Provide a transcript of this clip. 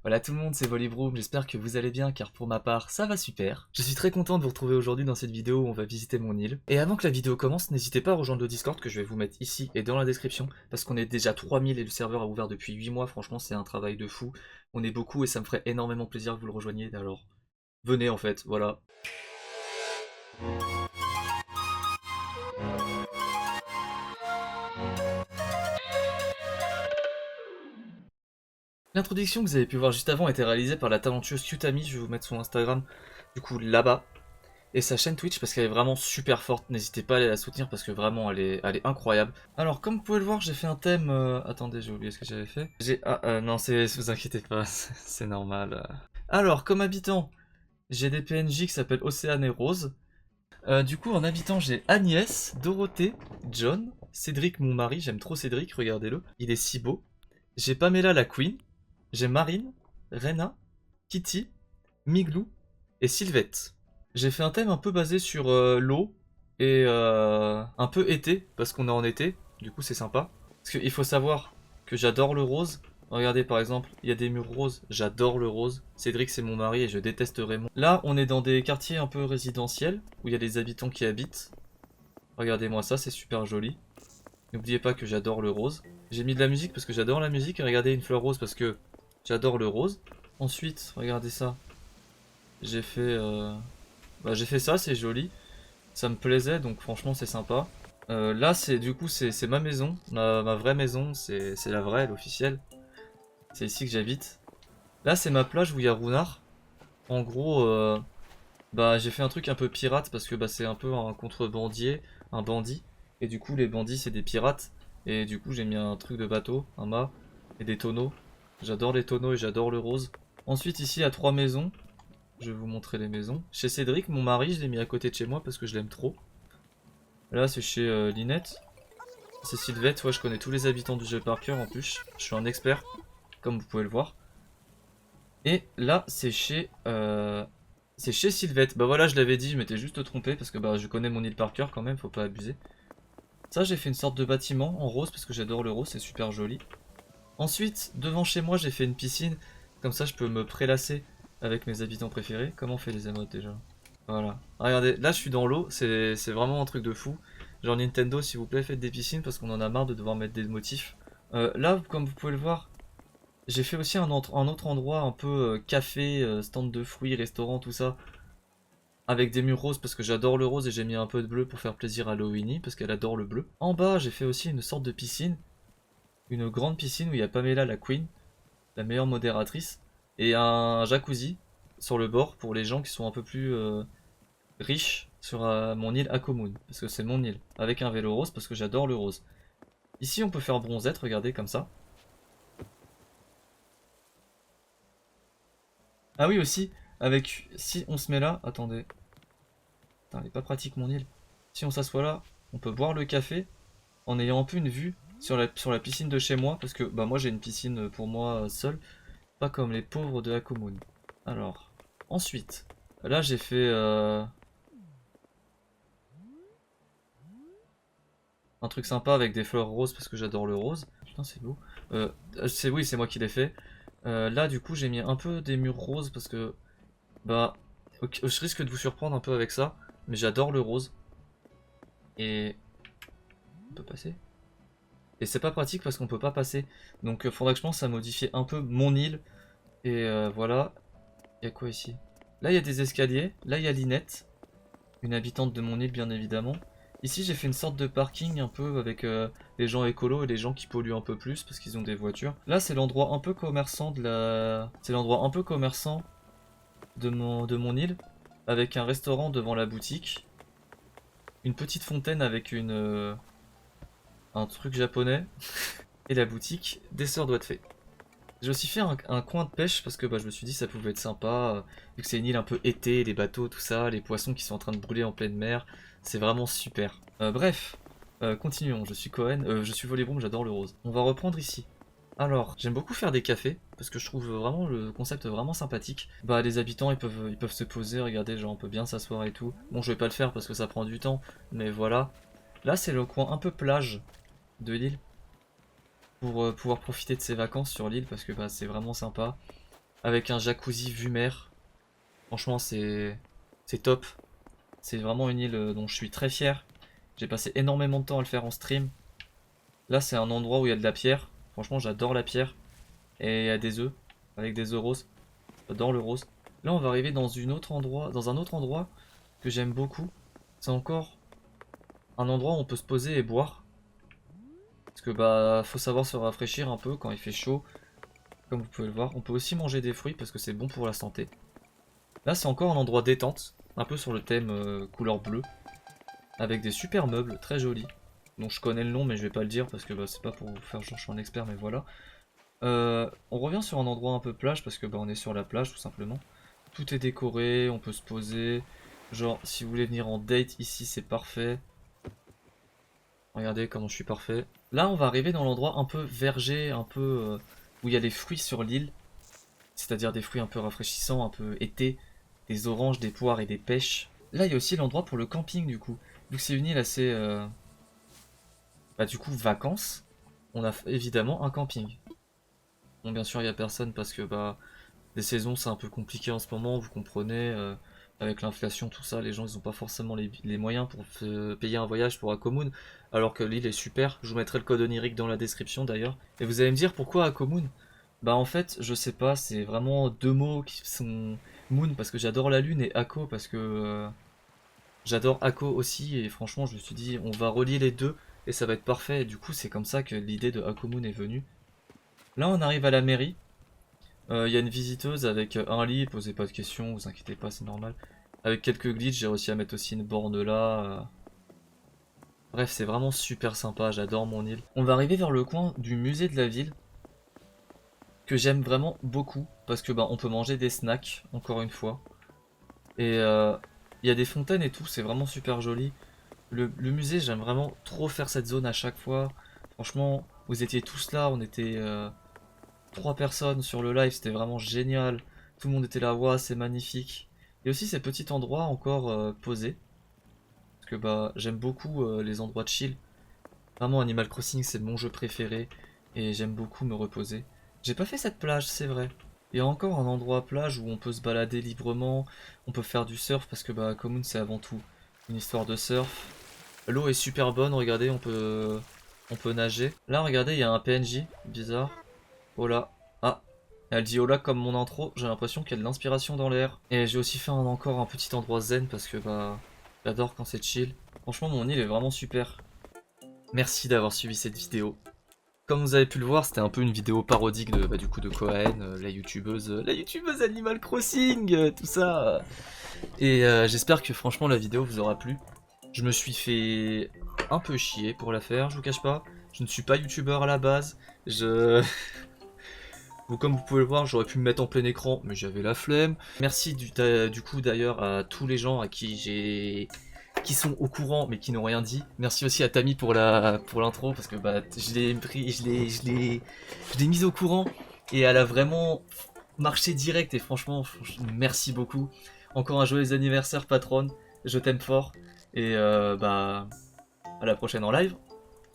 Voilà tout le monde, c'est Volibroom, j'espère que vous allez bien car pour ma part ça va super. Je suis très content de vous retrouver aujourd'hui dans cette vidéo où on va visiter mon île. Et avant que la vidéo commence, n'hésitez pas à rejoindre le Discord que je vais vous mettre ici et dans la description parce qu'on est déjà 3000 et le serveur a ouvert depuis 8 mois, franchement c'est un travail de fou. On est beaucoup et ça me ferait énormément plaisir que vous le rejoigniez, alors venez en fait, voilà. L'introduction que vous avez pu voir juste avant était réalisée par la talentueuse Qtami, je vais vous mettre son Instagram du coup là-bas. Et sa chaîne Twitch parce qu'elle est vraiment super forte, n'hésitez pas à aller la soutenir parce que vraiment elle est incroyable. Alors comme vous pouvez le voir j'ai fait un thème... Attendez j'ai oublié ce que j'avais fait. Non vous inquiétez pas, c'est normal. Alors comme habitant j'ai des PNJ qui s'appellent Océane et Rose. Du coup en habitant j'ai Agnès, Dorothée, John, Cédric mon mari, j'aime trop Cédric, regardez-le, il est si beau. J'ai Pamela la Queen, j'ai Marine, Rena, Kitty, Miglou et Sylvette. J'ai fait un thème un peu basé sur l'eau et un peu été, parce qu'on est en été, du coup c'est sympa. Parce qu'il faut savoir que j'adore le rose. Regardez par exemple, il y a des murs roses, j'adore le rose. Cédric c'est mon mari et je déteste Raymond. Là on est dans des quartiers un peu résidentiels, où il y a des habitants qui habitent. Regardez-moi ça, c'est super joli. N'oubliez pas que j'adore le rose. J'ai mis de la musique parce que j'adore la musique, et regardez une fleur rose parce que j'adore le rose. Ensuite, regardez ça. J'ai fait... j'ai fait ça, c'est joli. Ça me plaisait, donc franchement c'est sympa. Là, du coup, c'est ma maison. Ma vraie maison, c'est la vraie, l'officielle. C'est ici que j'habite. Là, c'est ma plage où il y a Runard. En gros, j'ai fait un truc un peu pirate parce que c'est un peu un contrebandier, un bandit. Et du coup, les bandits, c'est des pirates. Et du coup, j'ai mis un truc de bateau, un mât et des tonneaux. J'adore les tonneaux et j'adore le rose. Ensuite, ici, il y a 3 maisons. Je vais vous montrer les maisons. Chez Cédric, mon mari, je l'ai mis à côté de chez moi parce que je l'aime trop. Là, c'est chez Linette. C'est Sylvette, ouais, je connais tous les habitants du jeu par cœur en plus. Je suis un expert, comme vous pouvez le voir. Et là, c'est chez Sylvette. Bah voilà, je l'avais dit, je m'étais juste trompé parce que je connais mon île par cœur quand même, faut pas abuser. Ça, j'ai fait une sorte de bâtiment en rose parce que j'adore le rose, c'est super joli. Ensuite, devant chez moi, j'ai fait une piscine. Comme ça, je peux me prélasser avec mes habitants préférés. Comment on fait les émotes déjà? Voilà. Regardez, là je suis dans l'eau, c'est vraiment un truc de fou. Genre Nintendo, s'il vous plaît, faites des piscines parce qu'on en a marre de devoir mettre des motifs. Là, comme vous pouvez le voir, j'ai fait aussi un autre endroit un peu café, stand de fruits, restaurant, tout ça. Avec des murs roses parce que j'adore le rose et j'ai mis un peu de bleu pour faire plaisir à Loini parce qu'elle adore le bleu. En bas, j'ai fait aussi une sorte de piscine. Une grande piscine où il y a Pamela la Queen, la meilleure modératrice. Et un jacuzzi sur le bord pour les gens qui sont un peu plus... riche sur mon île Akomun, parce que c'est mon île, avec un vélo rose, parce que j'adore le rose. Ici, on peut faire bronzette, regardez, comme ça. Ah oui, aussi, si on se met là, attendez. Putain, elle est pas pratique, mon île. Si on s'assoit là, on peut boire le café, en ayant un peu une vue sur la piscine de chez moi, parce que moi j'ai une piscine pour moi seule, pas comme les pauvres de Akomun. Alors, ensuite, là j'ai fait... un truc sympa avec des fleurs roses parce que j'adore le rose. Putain, c'est beau. Oui, c'est moi qui l'ai fait. Là, du coup, j'ai mis un peu des murs roses parce que ok, je risque de vous surprendre un peu avec ça, mais j'adore le rose. Et on peut passer. Et c'est pas pratique parce qu'on peut pas passer. Donc, faudra que je pense à modifier un peu mon île. Et voilà. Il y a quoi ici? Là, il y a des escaliers. Là, il y a Linette, une habitante de mon île, bien évidemment. Ici, j'ai fait une sorte de parking un peu avec les gens écolos et les gens qui polluent un peu plus parce qu'ils ont des voitures. Là, c'est l'endroit un peu commerçant c'est l'endroit un peu commerçant de mon île, avec un restaurant devant la boutique, une petite fontaine avec un truc japonais et la boutique des sœurs doigts de fée. J'ai aussi fait un coin de pêche parce que je me suis dit ça pouvait être sympa, vu que c'est une île un peu été, les bateaux, tout ça, les poissons qui sont en train de brûler en pleine mer, c'est vraiment super. Bref, continuons, je suis Cohen, je suis Volibroom, j'adore le rose. On va reprendre ici. Alors, j'aime beaucoup faire des cafés, parce que je trouve vraiment le concept vraiment sympathique. Les habitants ils peuvent se poser, regardez, genre on peut bien s'asseoir et tout. Bon, je vais pas le faire parce que ça prend du temps, mais voilà. Là, c'est le coin un peu plage de l'île pour pouvoir profiter de ses vacances sur l'île parce que c'est vraiment sympa. avec un jacuzzi vue mer. Franchement, c'est top. C'est vraiment une île dont je suis très fier. J'ai passé énormément de temps à le faire en stream. Là, c'est un endroit où il y a de la pierre. Franchement, j'adore la pierre. Et il y a des œufs, avec des œufs roses. J'adore le rose. Là, on va arriver dans dans un autre endroit que j'aime beaucoup. C'est encore un endroit où on peut se poser et boire. Parce que bah, faut savoir se rafraîchir un peu quand il fait chaud. Comme vous pouvez le voir. On peut aussi manger des fruits parce que c'est bon pour la santé. Là, c'est encore un endroit détente. Un peu sur le thème couleur bleue. Avec des super meubles très jolis. Dont je connais le nom, mais je vais pas le dire parce que bah, c'est pas pour vous faire genre je suis un expert, mais voilà. On revient sur un endroit un peu plage parce que bah, on est sur la plage tout simplement. Tout est décoré, on peut se poser. Genre, si vous voulez venir en date ici, c'est parfait. Regardez comment je suis parfait. Là, on va arriver dans l'endroit un peu verger, un peu où il y a des fruits sur l'île. C'est-à-dire des fruits un peu rafraîchissants, un peu été. Des oranges, des poires et des pêches. Là, il y a aussi l'endroit pour le camping du coup. Vu que c'est une île assez... bah du coup, vacances. On a évidemment un camping. Bon, bien sûr, il n'y a personne parce que bah... Les saisons, c'est un peu compliqué en ce moment, vous comprenez. Avec l'inflation, tout ça, les gens, ils n'ont pas forcément les moyens pour payer un voyage pour Akomoon. Alors que l'île est super. Je vous mettrai le code onirique dans la description d'ailleurs. Et vous allez me dire pourquoi Akomoon? Bah en fait, je sais pas, c'est vraiment deux mots qui sont Moon parce que j'adore la lune et Ako parce que j'adore Ako aussi. Et franchement, je me suis dit, on va relier les deux et ça va être parfait. Et du coup, c'est comme ça que l'idée de Akomoon est venue. Là, on arrive à la mairie. Il y a une visiteuse avec un lit, posez pas de questions, vous inquiétez pas, c'est normal. Avec quelques glitches, j'ai réussi à mettre aussi une borne là. Bref, c'est vraiment super sympa, j'adore mon île. On va arriver vers le coin du musée de la ville, que j'aime vraiment beaucoup, parce que bah on peut manger des snacks, encore une fois. Et il y a des fontaines et tout, c'est vraiment super joli. Le musée, j'aime vraiment trop faire cette zone à chaque fois. Franchement, vous étiez tous là, on était 3 personnes sur le live, c'était vraiment génial. Tout le monde était là, waouh, c'est magnifique. Et aussi ces petits endroits encore posés. Parce que bah j'aime beaucoup les endroits de chill. Vraiment Animal Crossing c'est mon jeu préféré. Et j'aime beaucoup me reposer. J'ai pas fait cette plage, c'est vrai. Il y a encore un endroit plage où on peut se balader librement. On peut faire du surf parce que bah Commune c'est avant tout une histoire de surf. L'eau est super bonne, regardez, on peut nager. Là regardez, il y a un PNJ, bizarre. Hola. Ah, elle dit hola comme mon intro, j'ai l'impression qu'il y a de l'inspiration dans l'air. Et j'ai aussi fait encore un petit endroit zen parce que bah j'adore quand c'est chill. Franchement mon île est vraiment super. Merci d'avoir suivi cette vidéo. Comme vous avez pu le voir, c'était un peu une vidéo parodique de bah, du coup de Cohen, la youtubeuse Animal Crossing, tout ça. Et j'espère que franchement la vidéo vous aura plu. Je me suis fait un peu chier pour la faire, je vous cache pas. Je ne suis pas youtubeur à la base. Comme vous pouvez le voir, j'aurais pu me mettre en plein écran, mais j'avais la flemme. Merci du coup d'ailleurs à tous les gens à qui sont au courant mais qui n'ont rien dit. Merci aussi à Tammy pour l'intro parce que bah je l'ai mise au courant et elle a vraiment marché direct et franchement merci beaucoup. Encore un joyeux anniversaire patronne, je t'aime fort et bah à la prochaine en live.